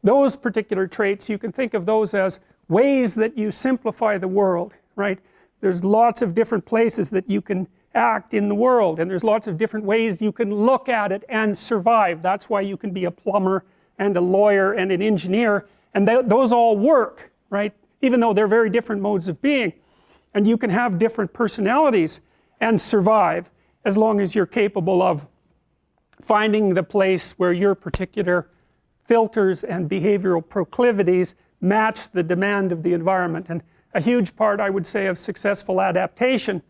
those particular traits, you can think of those as ways that you simplify the world, right? There's lots of different places that you can act in the world, and there's lots of different ways you can look at it and survive. That's why you can be a plumber and a lawyer and an engineer, and those all work, right? Even though they're very different modes of being. And you can have different personalities and survive as long as you're capable of finding the place where your particular filters and behavioral proclivities match the demand of the environment. And a huge part, I would say, of successful adaptation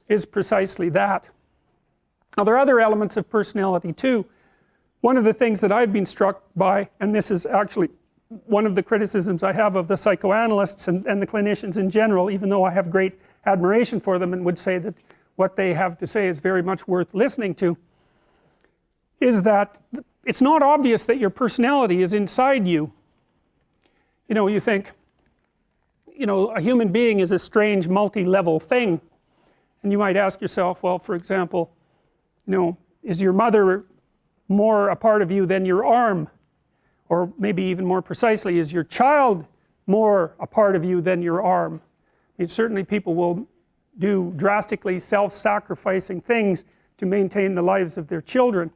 is precisely that. Now, there are other elements of personality too. One of the things that I've been struck by, and this is actually one of the criticisms I have of the psychoanalysts and the clinicians in general, even though I have great admiration for them and would say that what they have to say is very much worth listening to, is that it's not obvious that your personality is inside you. You know, you think, you know, a human being is a strange multi-level thing, and you might ask yourself, well, for example, you know, is your mother more a part of you than your arm? Or maybe even more precisely, is your child more a part of you than your arm? I mean, certainly people will do drastically self-sacrificing things to maintain the lives of their children.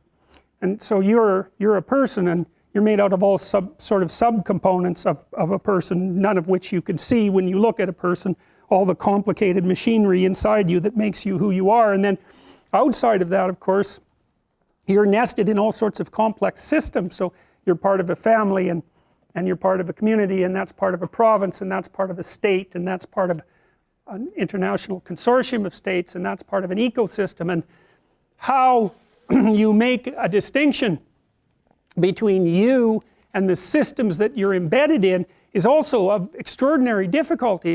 And so you're a person, and you're made out of all sort of subcomponents of a person, none of which you can see when you look at a person, all the complicated machinery inside you that makes you who you are. And then outside of that, of course, you're nested in all sorts of complex systems. So you're part of a family, and you're part of a community, and that's part of a province, and that's part of a state, and that's part of an international consortium of states, and that's part of an ecosystem. And how you make a distinction between you and the systems that you're embedded in is also of extraordinary difficulty.